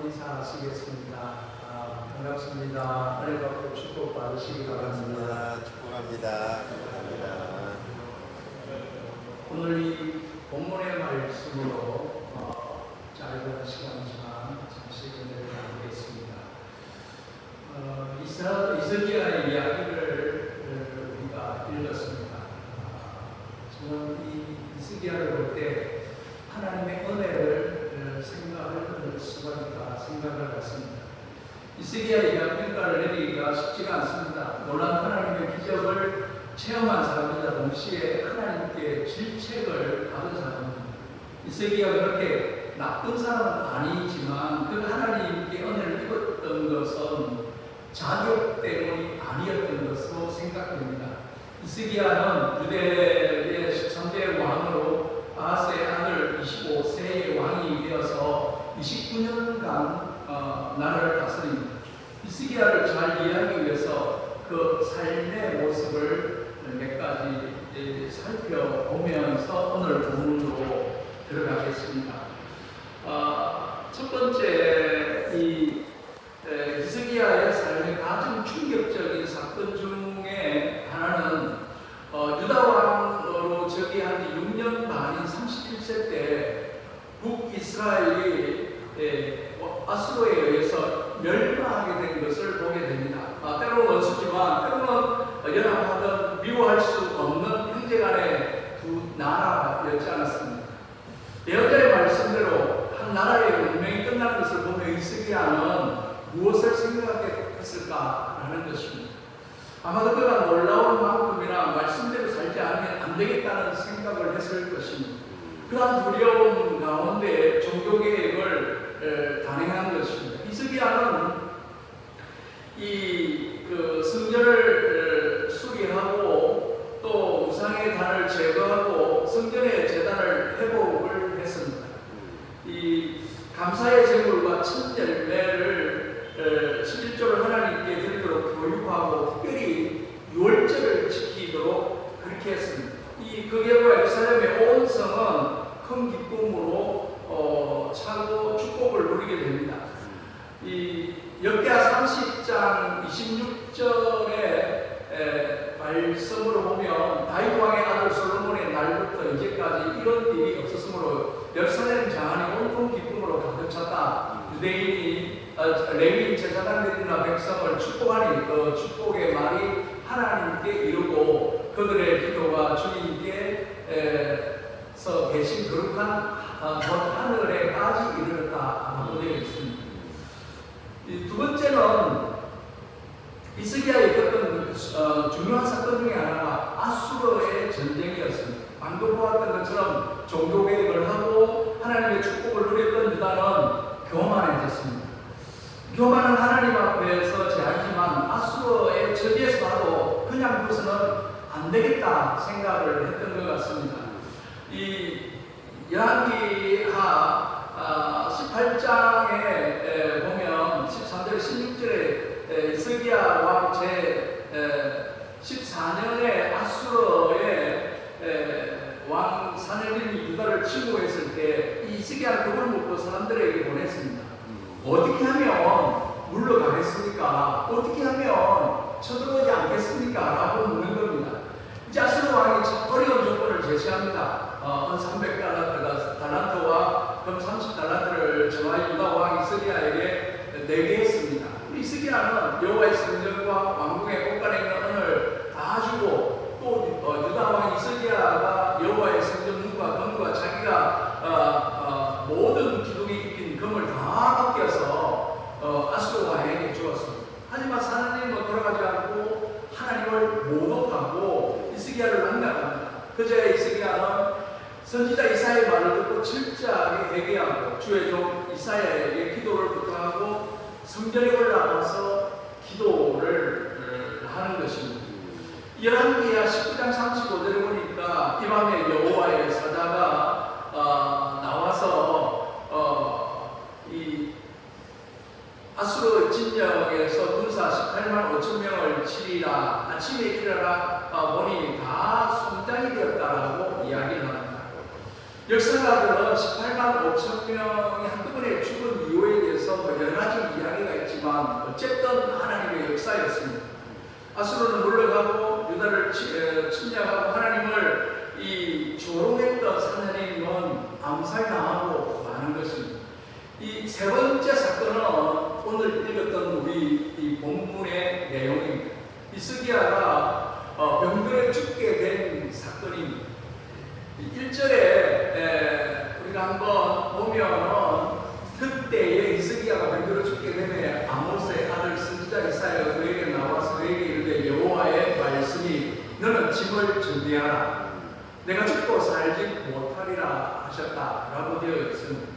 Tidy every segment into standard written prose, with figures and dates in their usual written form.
인사하시겠습니다. 반갑습니다. 은혜 받고 축복 받으시기 바랍니다. 축복합니다. 축복합니다. 오늘 이 본문의 말씀으로 짧은 시간이지만 잠시 은혜를 나누겠습니다. 이스기야의 이야기를 우리가 읽었습니다. 저는 이 이스기야를 볼 때 하나님의 은혜를 생각할 수가 있다 생각을 했습니다. 이스기야의 평가를 내리기가 쉽지가 않습니다. 놀란 하나님의 기적을 체험한 사람이자 동시에 하나님께 질책을 받은 사람입니다. 이스기야가 그렇게 나쁜 사람은 아니지만 그 하나님께 은혜를 입었던 것은 자격 때문이 아니었던 것으로 생각됩니다. 이스기야는 유대의 13대 왕으로 아하스의 아들 25세의 왕이 되어서 29년간 나라를 다스립니다. 이스기야를 잘 이해하기 위해서 그 삶의 모습을 몇 가지 살펴보면서 오늘 본문으로 들어가겠습니다. 첫 번째, 이스기야의 삶의 가장 충격적인 사건 중에 하나는 유다 왕으로 즉위한 지 6년 만인 31세 때 북이스라엘이 아수르에 의해서 멸망하게 된 것을 보게 됩니다. 때로는 원수지만 때로는 연합하던 미워할 수 없는 형제간의 두 나라였지 않았습니까? 예언자의 말씀대로 한 나라의 운명이 끝난 것을 보며 이스기야는 무엇을 생각했을까라는 것입니다. 아마도 그가 놀라운 만큼이나 말씀대로 살지 않으면 안 되겠다는 생각을 했을 것입니다. 그러한 두려움 가운데 종교개혁을 단행한 것입니다. 이스기야는 그 성전을 수리하고 또 우상의 단을 제거하고 성전의 제단을 회복을 했습니다. 이 감사의 제물과 첫 열매를 11조를 하나님께 드리도록 교육하고 특별히 유월절을 지키도록 그렇게 했습니다. 그 결과 예루살렘의 온 성은 큰 기쁨으로 차고 축복을 누리게 됩니다. 역대하 30장 26절의 말씀으로 보면 다윗 왕의 아들 솔로몬의 날부터 이제까지 이런 일이 없었으므로 예루살렘 장안이 온통 기쁨으로 가득 찼다. 유대인이 레위인 제사장들이나 백성을 축복하니 그 축복의 말이 하나님께 이르고 그들의 기도가 주님께서 계신 거룩한 하늘에까지 이르렀다고 되어 있습니다. 두 번째는 이스기야의 겪은 중요한 사건 중에 하나가 아수르의 전쟁이었습니다. 방금 보았던 것처럼 종교개혁을 하고 하나님의 축복을 누렸던 유다는 교만해졌습니다. 교만은 하나님 앞에서 제하지만 아수르의 처지에서 봐도 그냥 그것은 안 되겠다 생각을 했던 것 같습니다. 열왕기하 18장에 보면 13절 16절에 이스기야 왕 제 14년에 아수르의 왕 사내림이 유다를 침공했을 때 이스기야는 그걸 묻고 사람들에게 보냈습니다. 어떻게 하면 물러가겠습니까? 어떻게 하면 쳐들어오지 않겠습니까? 라고 묻는 겁니다. 이제 아수르 왕이 참 어려운 조건을 제시합니다. 300달란트와 금 30달란트를 정하여 유다 왕 이스기야에게 내게 했습니다. 이스기야는 여호와의 성전과 왕궁의 곳간에 있는 은을 다 주고 또 유다 왕 이스기야가 여호와의 성전 문과 금과 자기가 모든 기둥이 입힌 금을 다 맡겨서 아수르 왕에게 주었습니다. 하지만 사나님은 돌아가지 않고 하나님을 모독하고 이스기야를 농락합니다. 그제 이스기야는 선지자 이사야의 말을 듣고 철저하게 회개하고 주의 종 이사야에게 기도를 부탁하고 성전에 올라가서 기도를 하는 것입니다. 열왕기하 19장 35절에 보니까 이 밤에 여호와의 사자가 나와서 이 아수르 진영에서 군사 18만 5천 명을 치리라 아침에 일어나 보니 다 성장이 되었다라고 이야기를 합니다. 역사가들은 18만 5천 명이 한꺼번에 죽은 이유에 대해서 대해서 여러 가지 이야기가 있지만 어쨌든 하나님의 역사였습니다. 아수르는 물러가고 유다를 침략하고 하나님을 조롱했던 사내님은 암살당하고 많은 것입니다. 이 세 번째 사건은 오늘 읽었던 우리 이 본문의 내용입니다. 히스기야가 병들어 죽게 된 사건입니다. 1절에 우리가 한번 보면은 그때에 히스기야가 병들어 죽게 되면 아모스의 아들 선지자 이사야가 그에게 나와서 그에게 이르되 여호와의 말씀이 너는 짐을 준비하라 내가 죽고 살지 못하리라 하셨다라고 되어 있습니다.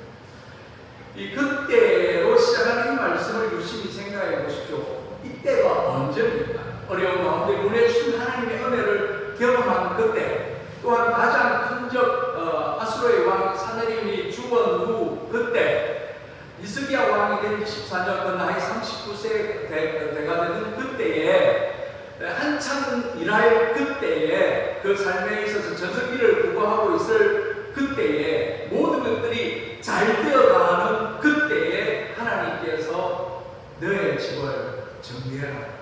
이 그때로 시작하는 이 말씀을 유심히 생각해 보십시오. 이때가 언제입니까? 어려운 가운데 문에 주신 하나님의 은혜를 경험한 그때, 또한 가장 큰 적 아수르의 왕 사네립이 죽은 후 그때, 히스기야 왕이 된 24년 그 나이 39세 대가 되는 그때에 한참 일할 그때에 그 삶에 있어서 전성기를 구가하고 있을 그때에 모든 것들이 잘 되어가는 그때에 하나님께서 너의 집을 정리해라.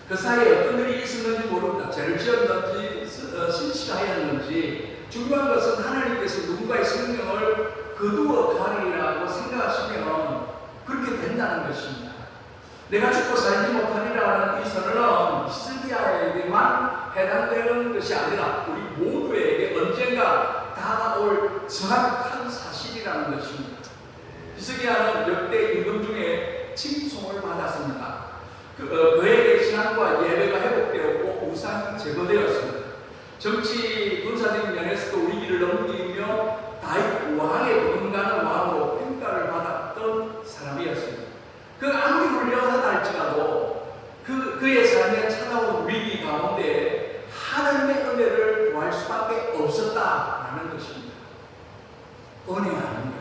그 사이에 어떤 일이 있었는지 모릅니다. 죄를 지었는지 신실하였는지 중요한 것은 하나님께서 누군가의 생명을 거두어 가리라고 생각하시면 그렇게 된다는 것입니다. 내가 죽고 살지 못하리라는 이 선언은 히스기야에게만 해당되는 것이 아니라 우리 모두에게 언젠가 다가올 정확한 사실이라는 것입니다. 히스기야는 역대 임금 중에 칭송을 받았습니다. 그에게 신앙과 예배가 회복되었고 우상이 제거되었습니다. 정치 군사적인 면에서도 위기를 넘기며 다윗 왕의 분가는 왕으로 평가를 받았던 사람이었습니다. 그 아무리 훌륭하다 할지라도 그의 삶에 찾아온 위기 가운데 하나님의 은혜를 구할 수밖에 없었다라는 것입니다. 은혜 아니면,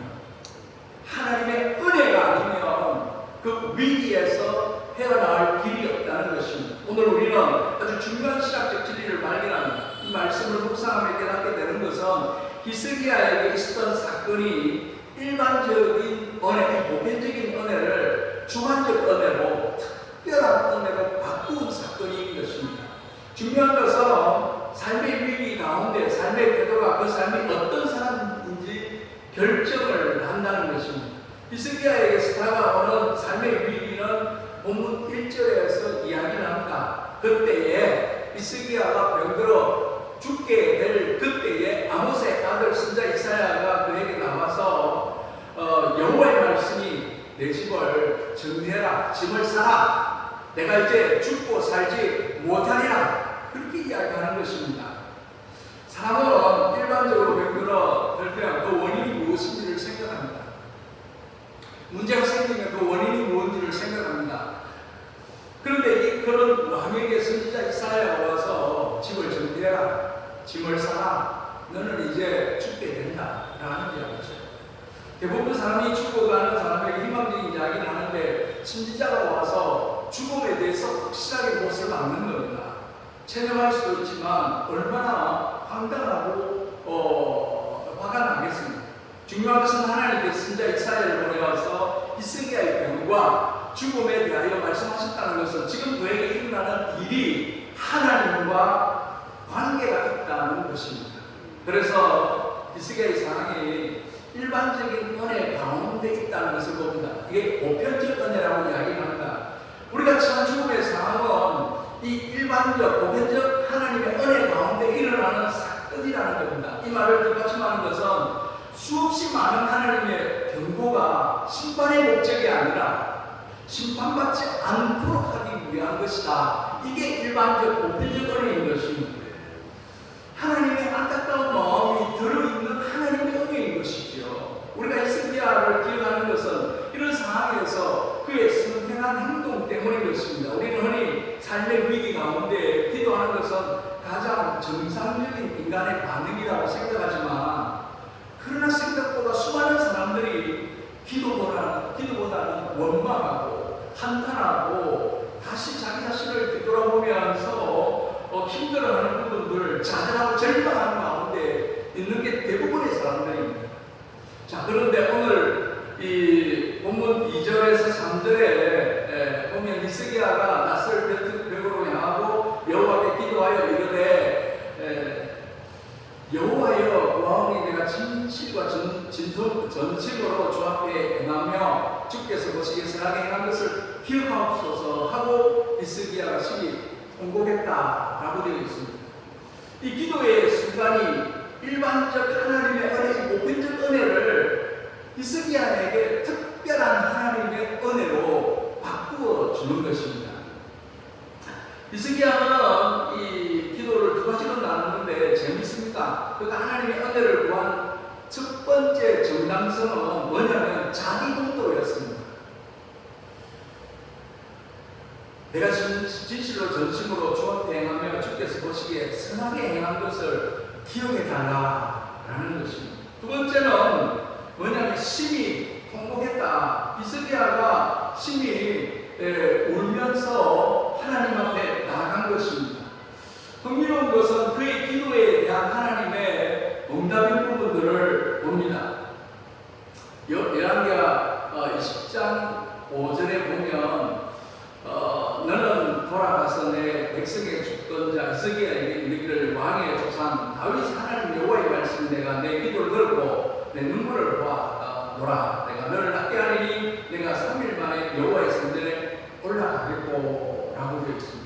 하나님의 은혜가 아니면 그 위기에서 헤어나올 길이 없다는 것입니다. 오늘 우리는 아주 중요한 신학적 진리를 발견합니다. 이 말씀을 묵상하며 깨닫게 되는 것은 히스기야에게 있었던 사건이 일반적인 은혜, 보편적인 은혜를 주관적 은혜로, 특별한 은혜로 바꾼 사건인 것입니다. 중요한 것은 삶의 위기 가운데 삶의 태도가 그 삶이 어떤 사람인지 결정을 한다는 것입니다. 히스기야에게서 다가오는 삶의 위기는 본문 1절에서 이야기를 합니다. 그때에 히스기야가 병들어 죽게 될 그때에 아모스의 아들 선지자 이사야가 그에게 나와서 여호와의 말씀이 내 집을 정리해라, 짐을 싸라, 내가 이제 죽고 살지 못하리라, 그렇게 이야기하는 것입니다. 사람은 일반적으로 병들어 될 때 그 원인이 무엇인지를 생각합니다. 문제가 생기면 그 원인이 무엇인지를 생각합니다. 그런데 그런 왕에게 선지자 이사야가 와서 집을 정리해라, 짐을 싸라, 너는 이제 죽게 된다 라는 이야기죠. 대부분 사람이 죽어가는 사람에게 희망적인 이야기를 하는데 선지자가 와서 죽음에 대해서 확실하게 못을 막는 겁니다. 체념할 수도 있지만 얼마나 황당하고 화가 나겠습니까? 중요한 것은 하나님께서 선지자 이사야를 보내와서 히스기야의 병과 죽음에 대하여 말씀하셨다는 것은 지금 그에게 일어나는 일이 하나님과 관계가 있다는 것입니다. 그래서 히스기야의 상황이 일반적인 은혜 가운데 있다는 것을 봅니다. 이게 보편적 은혜라고 이야기합니다. 우리가 처한 죽음의 상황은 이 일반적, 보편적 하나님의 은혜 가운데 일어나는 사건이라는 겁니다. 이 말을 뒷받침하는 것은 수없이 많은 하나님의 경고가 심판의 목적이 아니라 심판받지 않도록 하기 위한 것이다. 이게 일반적 보편적 은혜인 것입니다. 하나님의 안타까운 마음이 들어있는 하나님의 은혜인 것이죠. 우리가 히스기야를 기억하는 것은 이런 상황에서 그의 선택한 행동 때문인 것입니다. 우리는 흔히 삶의 위기 가운데 기도하는 것은 가장 정상적인 인간의 반응이라고 생각하지만, 그러나 생각보다 수많은 사람들이 기도보다는 원망하고 한탄하고 다시 자기 자신을 뒤돌아보면서 힘들어하는 부분들, 좌절하고 절망하는 가운데 있는 게 대부분의 사람들입니다. 자, 그런데 오늘 이 본문 전심으로 주 앞에 행하며 주께서 보시기에 선하게 행한 것을 기억하옵소서 하고 히스기야가 심히 통곡했다라고 되어 있습니다. 이 기도의 순간이 일반적 하나님의 은혜, 보편적 은혜를 히스기야에게 특별한 하나님의 은혜로 바꾸어 주는 것입니다. 히스기야는 이 기도를 두 가지로 나누는데 재밌습니다. 그가 하나님의 은혜를 구한 첫 번째 정당성은 뭐냐면 자기 공도였습니다. 내가 진실로 전심으로 주 앞에 행하며 주께서 보시기에 선하게 행한 것을 기억해 달라라는 것입니다. 두 번째는 뭐냐면 심히 통곡했다. 히스기야가 심히 울면서 하나님 앞에 나아간 것입니다. 흥미로운 것은 그의 기도에 대한 하나님의 응답의 부분들을 봅니다. 열왕기하 20장 5절에 보면 너는 돌아가서 내 백성의 주권자 히스기야에게 이르기를 왕의 조상 다윗이 하나님 여호와의 말씀 내가 내 기도를 들었고 내 눈물을 보았노라. 내가 너를 낫게 하리니 내가 3일 만에 여호와의 성전에 올라가겠고 라고 되어 있습니다.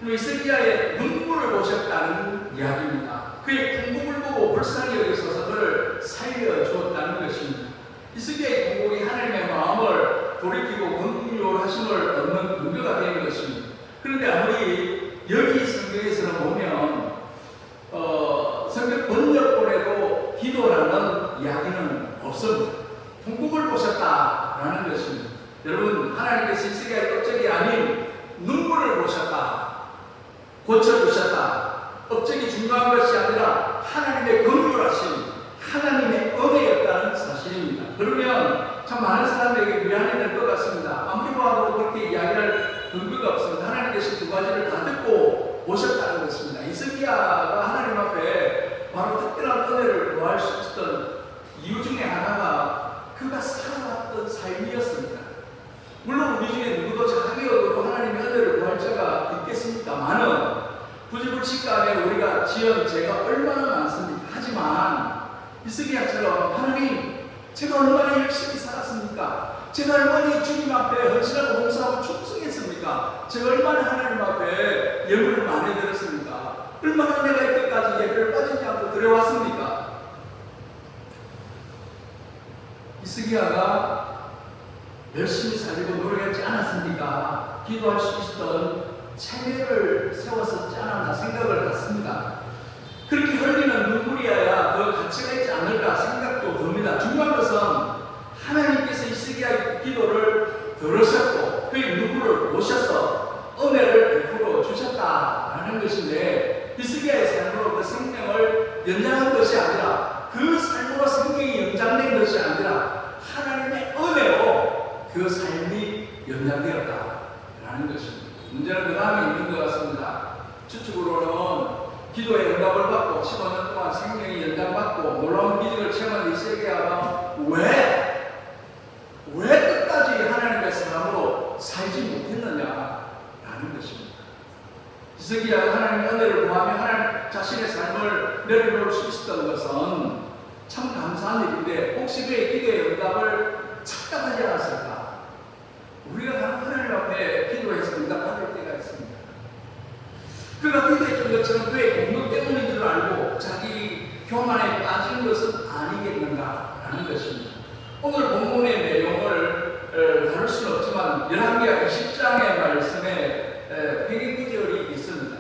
히스기야의 눈물을 보셨다는 이야기입니다. 그의 통곡을 보고 불쌍히 여기셔서 그를 살려주었다는 것입니다. 히스기야의 통곡이 하나님의 마음을 돌이키고 긍휼하심을 얻는 근거가 되는 것입니다. 그런데 아무리 여기 성경에서는 보면 성경 번역본에도 기도라는 이야기는 없습니다. 통곡을 보셨다라는 것입니다. 여러분, 하나님께서 히스기야의 업적이 아닌 눈물을 보셨다, 고쳐주셨다. 업적이 중요한 것이 아니라 하나님의 긍휼하심, 하나님의 은혜였다는 사실입니다. 그러면 참 많은 사람에게 미안이 될 것 같습니다. 아무리 봐도 그렇게 이야기할 근거가 없습니다. 하나님께서 두 가지를 다 듣고 보셨다는 것입니다. 히스기야가 하나님 앞에 바로 특별한 은혜를 구할 수 있었던 이유 중에 하나가 그가 살아왔던 삶이었습니다. 물론 우리 중에 누구도 자기 얻어도 하나님의 은혜를 구할 자가 있겠습니까만은 부지불식간에 우리가 지은 죄가 얼마나 많습니까? 하지만 히스기야처럼 하나님, 제가 얼마나 열심히 살았습니까? 제가 얼마나 주님 앞에 헌신하고 봉사하고 충성했습니까? 제가 얼마나 하나님 앞에 예물을 많이 드렸습니까? 얼마나 내가 이때까지 예배를 빠지지 않고 드려왔습니까? 히스기야가 열심히 살려고 노력했지 않았습니까? 기도할 수 있었던 체계를 세웠었지 않았나 생각을 갖습니다. 그렇게 흘리는 눈물이어야 더 가치가 있지 않을까 생각도 듭니다. 중요한 것은 하나님께서 히스기야의 기도를 들으셨고 그의 눈물을 보셔서 은혜를 베풀어 주셨다라는 것인데, 히스기야의 삶으로 그 생명을 연장한 것이 아니라, 그 삶으로 생명이 연장된 것이 아니라 하나님의 은혜로 그 삶이 연장되었다라는 것입니다. 문제는 그 다음에 있는 것 같습니다. 추측으로는 기도의 응답을 받고 15년 동안 생명이 연장받고 놀라운 기적을 체험한 히스기야가 왜 끝까지 하나님의 사람으로 살지 못했느냐라는 것입니다. 히스기야가 하나님의 은혜를 구하며 하나님 자신의 삶을 내려놓을 수 있었던 것은 참 감사한 일인데, 혹시 그의 기도의 응답을 착각하지 않았을까? 우리가 하나님 앞에 기도해서 응답받을 때가 있습니다. 그가 기도했던 것처럼 그의 공덕 때문인 줄 알고 자기 교만에 빠진 것은 아니겠는가라는 것입니다. 오늘 본문의 내용을 다룰 수는 없지만 열왕기하 20장의 말씀에 회개 구절이 있습니다.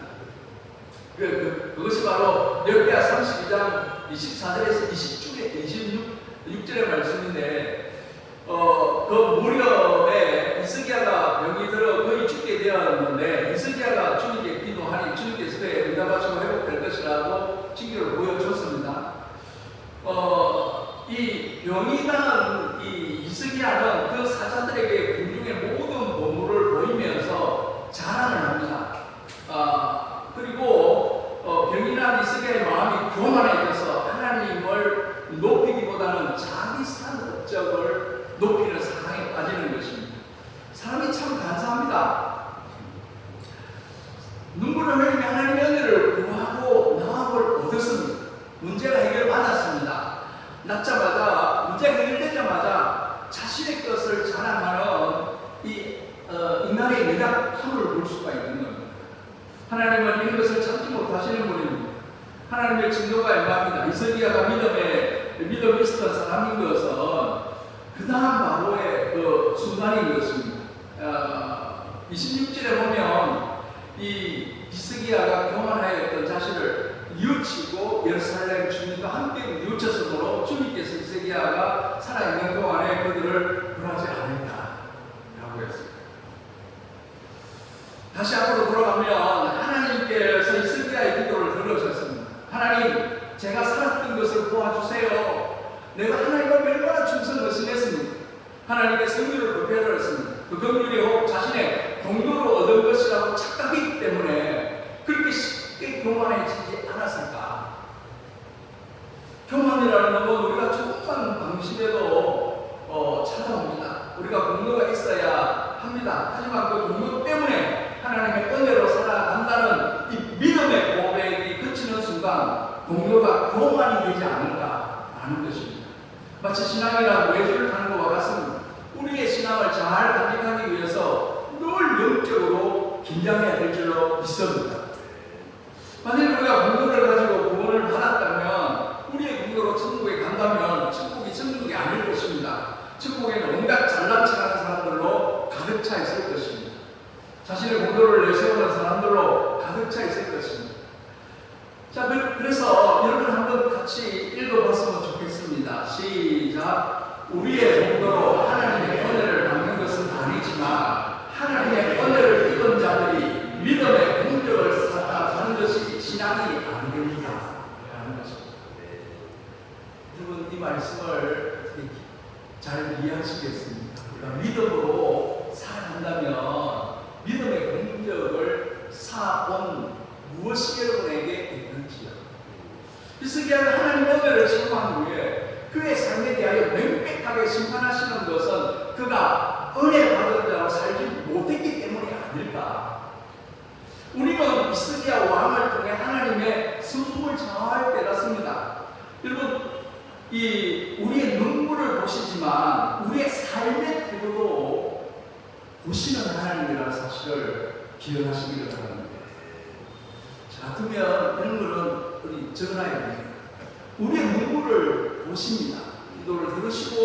그것이 바로 열왕기하 32장 24절에서 26절의 말씀인데, 그 무렵에 히스기야가 병이 들어 거의 죽게 되었는데, 히스기야가 주님께 기도하니 주님께서 그의 응답하시고 회복될 것이라고 징조를 보여줬습니다. 이 병이 난 이 히스기야는 그 사자들에게 궁중의 모든 보물을 보이면서 자랑을 합니다. 그리고 병이 난 히스기야의 마음이 교만해져서 하나님을 높이기보다는 자기 산 업적을 높이는 사랑에 빠지는 것입니다. 사람이 참 간사합니다. 눈물을 흘리며 하나님의 은혜를 구하고 나음을 얻었습니다. 문제가 해결받았습니다. 낳자마자 하나님의 진노가 임합니다. 히스기야가 믿음이 있었던 사람인 것은 그 다음 바로의 그 순간인 것입니다. 26절에 보면 이 히스기야가 교만하였던 자신을 뉘우치고 예루살렘 주민과 함께 뉘우쳤으므로 주님께서 히스기야가 살아있는 동안에 그들을 벌하지 않았다라고 했습니다. 다시 앞으로 돌아가면 하나님께서 히스기야의 기도를 들으셨습니다. 하나님, 제가 살았던 것을 도와주세요. 내가 하나님을 얼마나 충성을 심했습니다. 하나님의 성령을 급여했습니다. 그 긍휼이 혹 자신의 동료를 얻은 것이라고 착각이기 때문에 그렇게 쉽게 교만해지지 않았을까? 교만이라는 것은 우리가 조금만 방심해도 찾아옵니다. 우리가 공로가 있어야 합니다. 하지만 그 공로 때문에 하나님의 은혜로 살아간다는 이 믿음의 고백이 그치는 순간 공로가 교만이 되지 않을까 하는 것입니다. 마치 신앙이란 외주를 타는 것과 같습니다. 우리의 신앙을 잘 간직하기 위해서 늘 영적으로 긴장해야 될 줄로 믿습니다. 만일 우리가 공로를 가지고 구원을 받았다면 우리의 공로로 천국에 간다면 천국이 천국이 아닐 것입니다. 천국에는 온갖 잘난 척하는 사람들로 가득 차 있을 것입니다. 자신의 공로를 내세우는 사람들로 가득 차 있을 것입니다. 자, 그래서 여러분 한번 같이 읽어봤으면 좋겠습니다. 시작. 우리의 공로로 하나님의 은혜를 받는 것은 아니지만 하나님의 은혜를 입은 자들이 믿음의 공적을 살아가는 것이 신앙이 아닙니다. 라는 것입니다. 여러분 이 말씀을 잘 이해하시겠습니까? 우리가 믿음으로 살아간다면 믿음의 공적을 쌓아온 무엇이 여러분에게 있는지요? 히스기야는 하나님의 은혜를 체험한 후에 그의 삶에 대하여 명백하게 심판하시는 것은 그가 은혜 받은 자로 살지 못했기 때문이 아닐까? 우리는 히스기야 왕을 통해 하나님의 성품을 잘 깨닫습니다. 여러분, 우리의 눈물을 보시지만 우리의 삶의 태도도 보시는 하나님이라는 사실을 기억하시기를 바랍니다. 자, 그러면 이런 거는 우리 적어놔야 됩니다. 우리의 눈물을 보십니다. 기도를 들으시고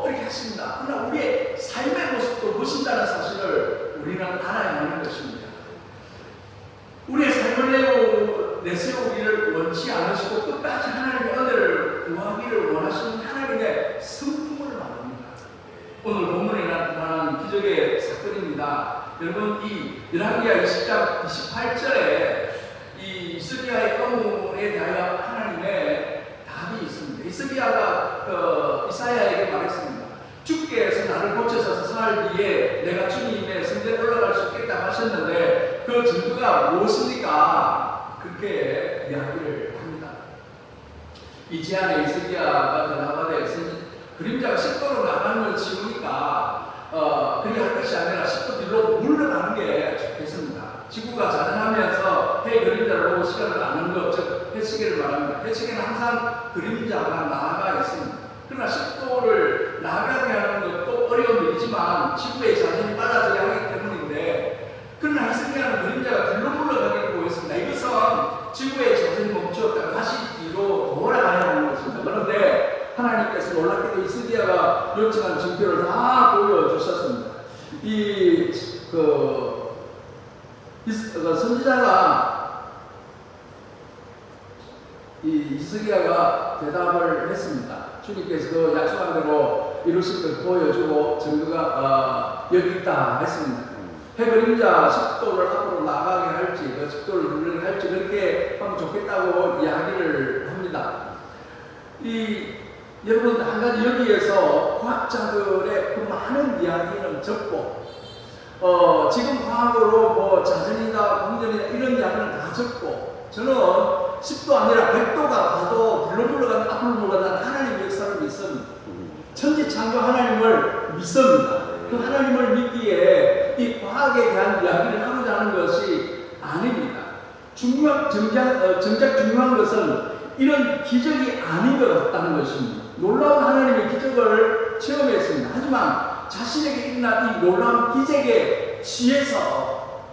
그렇게 하십니다. 그러나 우리의 삶의 모습도 보신다는 사실을 우리는 알아야 하는 것입니다. 우리의 삶을 내세우기를 원치 않으시고 끝까지 하나님의 은혜를 구하기를 원하시는 하나님의 성품을 말합니다. 오늘 본문에 나타난 기적의 사건입니다. 여러분, 이 열왕기하 20장 28절에 이 히스기야의 의문에 대하여 하나님의 답이 있습니다. 히스기야가 이사야에게 말했습니다. 주께서 나를 고쳐서 사흘 뒤에 내가 주님의 성전에 올라갈 수 있겠다 하셨는데 그 증거가 무엇입니까? 그렇게 이야기를 합니다. 이 제안에 히스기야가 대답하되 그림자가 10도로 나가는 걸 지우니까 그리 할 것이 아니라 10도 뒤로 물러나는 게 좋겠습니다. 지구가 자전하면서 해 그림자를 보고 시간을 나는 것, 즉 해시계를 말합니다. 해시계는 항상 그림자가 나아가 있습니다. 그러나 10도를 나가게 하는 것도 어려운 일이지만 지구의 자전이 빨라져야 하기 때문인데, 그러나 히스기야는 그림자가 뒤로 물러가기를 보였습니다. 이것은 지구의 자전이 멈추었다가 다시 뒤로 돌아가야 하는 것입니다. 그런데 하나님께서 놀랍게도 히스기야가 요청한 증표를 다 보여주셨습니다. 선지자가 히스기야가 대답을 했습니다. 주님께서 그 약속한 대로 이루실 것을 보여주고 증거가 여기 있다 했습니다. 해그림자 10도를 앞으로 나가게 할지, 그 10도를 누르게 할지 그렇게 하면 좋겠다고 이야기를 합니다. 여러분, 한 가지 여기에서 과학자들의 그 많은 이야기는 적고, 지금 과학으로 자전이다, 공전이다 이런 이야기는 다 적고, 저는 10도 아니라 100도가 가도 뒤로 물러가는 앞으로 물러가는 하나님의 역사를 믿습니다. 천지창조 하나님을 믿습니다. 그 하나님을 믿기에 이 과학에 대한 이야기를 하고자 하는 것이 아닙니다. 정작 중요한 것은 이런 기적이 아닌 것 같다는 것입니다. 놀라운 하나님의 기적을 체험했습니다. 하지만 자신에게 일어난 이 놀라운 기적에 취해서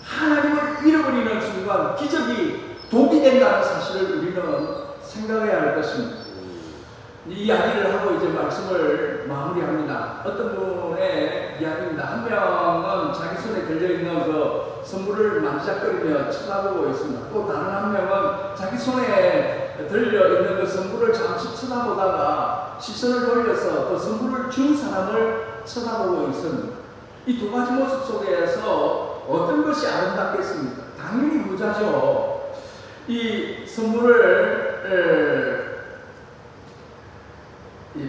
하나님을 잃어버리는 순간 기적이 독이 된다는 사실을 우리는 생각해야 할 것입니다. 이 이야기를 하고 이제 말씀을 마무리합니다. 어떤 분의 이야기입니다. 한 명은 자기 손에 들려있는 그 선물을 만지작거리며 쳐다보고 있습니다. 또 다른 한 명은 자기 손에 들려있는 그 선물을 잠시 쳐다보다가 시선을 돌려서 그 선물을 준 사람을 쳐다보고 있습니다. 이 두 가지 모습 속에서 어떤 것이 아름답겠습니까? 당연히 후자죠. 이 선물을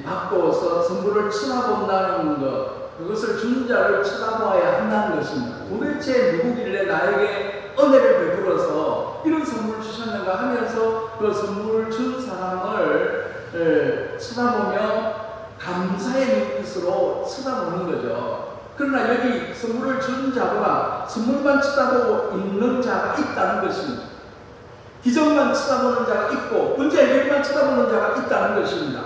받고서 선물을 쳐다본다는 것, 그것을 준 자를 쳐다보아야 한다는 것입니다. 도대체 누구길래 나에게 은혜를 베풀어서 이런 선물을 주셨는가 하면서 그 선물을 준 사람을 쳐다보며 감사의 눈빛으로 쳐다보는 거죠. 그러나 여기 선물을 준 자보다 선물만 쳐다보고 있는 자가 있다는 것입니다. 기적만 쳐다보는 자가 있고 문제 해결만 쳐다보는 자가 있다는 것입니다.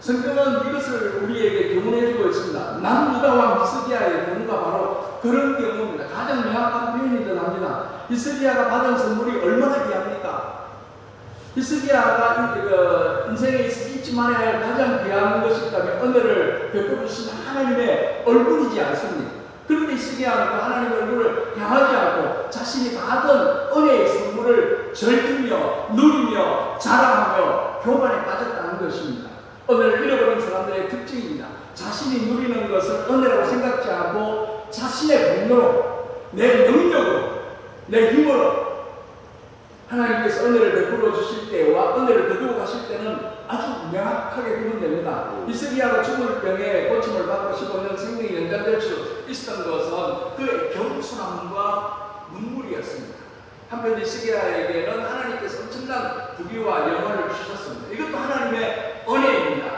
성경은 이것을 우리에게 교훈해주고 있습니다. 남유다와 히스기야의 경우가 바로 그런 경우입니다. 가장 명확한 표현이기도 합니다. 히스기야가 받은 선물이 얼마나 귀합니까? 히스기야가 인생에 잊지 말아야 할 가장 귀한 것이 있다면 은혜를 베풀어 주신 하나님의 얼굴이지 않습니까? 그런데 히스기야는 그 하나님의 얼굴을 향하지 않고 자신이 받은 은혜의 선물을 즐기며 누리며 자랑하며 교만에 빠졌다는 것입니다. 은혜를 잃어버린 사람들의 특징입니다. 자신이 누리는 것을 은혜라고 생각지 않고 자신의 공로로, 내 능력으로, 내 힘으로 하나님께서 은혜를 베풀어 주실 때와 은혜를 거두어 가실 때는 아주 명확하게 구분됩니다. 히스기야가 죽을 병에 고침을 받고 15년 생명이 연장될 수 있었던 것은 그의 겸손함과 눈물이었습니다. 한편 히스기야에게는 하나님께서 엄청난 부귀와 영화를 주셨습니다. 이것도 하나님의 은혜입니다.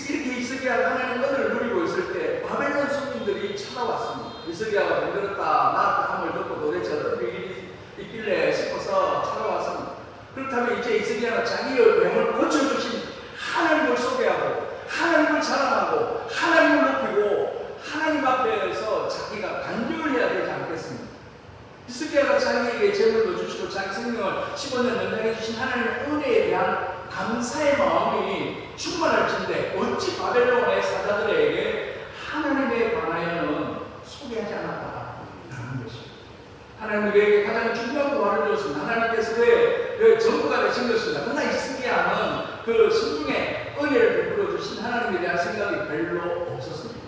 이렇게 히스기야가 하나님의 은혜를 누리고 있을 때 바벨론 손님들이 찾아왔습니다. 히스기야가 병들었다 나았다 함을 듣고 도대체 어떤 일이 있길래 싶어서 찾아왔습니다. 그렇다면 이제 히스기야는 자기의 병을 고쳐주신 하나님을 소개하고 하나님을 자랑하고 하나님을 높이고 하나님 앞에서 자기가 간증을 해야 되지 않겠습니까? 히스기야가 자기에게 재물도 주시고 자기 생명을 15년 연장해 주신 하나님의 은혜에 대한 감사의 마음이 충만할 텐데 어찌 바벨론의 사자들에게 하나님에 관하여는 소개하지 않았다라는 것입니다. 하나님에게 가장 중요한 도와를 줬습니다. 하나님께서 그의 전부가 되신 것입니다. 그러나 히스기야는 그 성중에 은혜를 베풀어 주신 하나님에 대한 생각이 별로 없었습니다.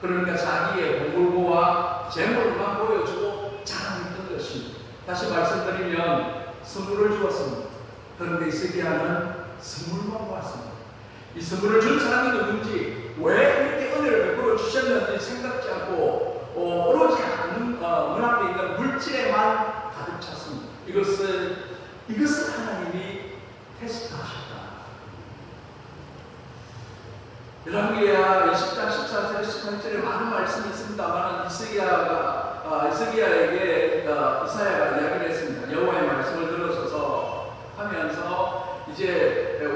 그러니까 자기의 공물고와 재물만 보여주고 자랑했던 것입니다. 다시 말씀드리면 선물을 주었습니다. 그런데 히스기야는 선물만 보았습니다. 이 선물을 준 사람이 누군지, 왜 이렇게 은혜를 베풀어 주셨는지 생각지 않고 오로지 문 앞에 있는 물질에만 가득 찼습니다. 이것을 하나님이 테스트하셨다. 열왕기야 20장 14절 18절에 많은 말씀이 있습니다만 히스기야에게 이사야가 이야기를 했습니다. 여호와의 말씀을 들으소서 하면서 이제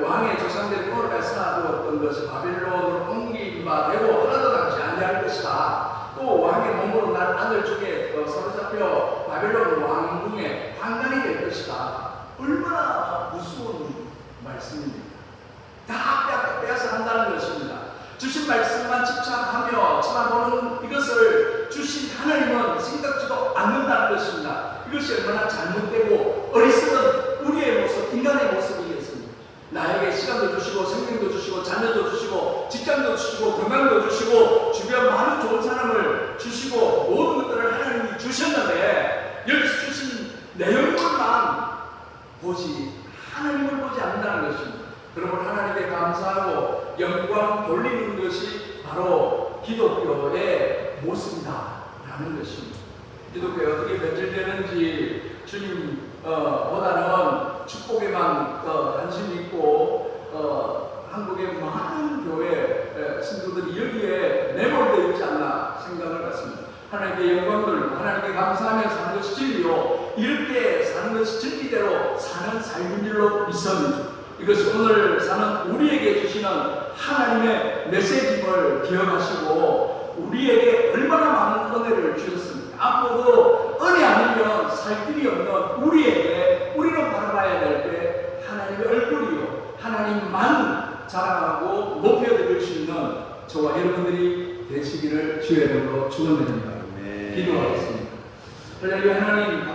왕의 조상들이 꼴을 뺏어나두었던 것이 바벨론으로 옮긴 바 되고 하나도 남지 아니할 것이다. 또 왕의 몸으로 난 아들 중에 사로잡혀 바벨론 왕궁에 환관이 될 것이다. 얼마나 무서운 말씀입니까? 다 빼앗아 한다는 것입니다. 주신 말씀만 집착하며 쳐다보는 이것을 주신 하나님은 생각지도 않는다는 것입니다. 이것이 얼마나 잘못되고 어리석은 우리의 모습, 인간의 모습이겠습니다. 나에게 시간도 주시고 생명도 주시고 자녀도 주시고 직장도 주시고 건강도 주시고 주변 많은 좋은 사람을 주시고 모든 것들을 하나님이 주셨는데 여기서 주신 내용물만 보지 하나님을 보지 않는다는 것입니다. 그러므로 하나님께 감사하고 영광 돌리는 것이 바로 기독교의 모습이다라는 것입니다. 기독교에 어떻게 변질되는지 주님 보다는 축복에만 관심이 있고 한국의 많은 교회 신도들이 여기에 매몰되어 있지 않나 생각을 갖습니다. 하나님께 영광 돌리고 하나님께 감사하며 사는 것이 진리요, 이렇게 사는 것이 진리대로 사는 삶인 줄로 믿습니다. 이것이 오늘 사는 우리에게 주시는 하나님의 메시지를 기억하시고 우리에게 얼마나 많은 은혜를 주셨습니까? 앞으로도 은혜 아니면 살 길이 없는 우리에게 우리는 바라봐야 될 때 하나님의 얼굴이요 하나님만 자랑하고 높여드릴 수 있는 저와 여러분들이 되시기를 주의 이름으로 축원드립니다. 기도하겠습니다. 할렐루야. 하나님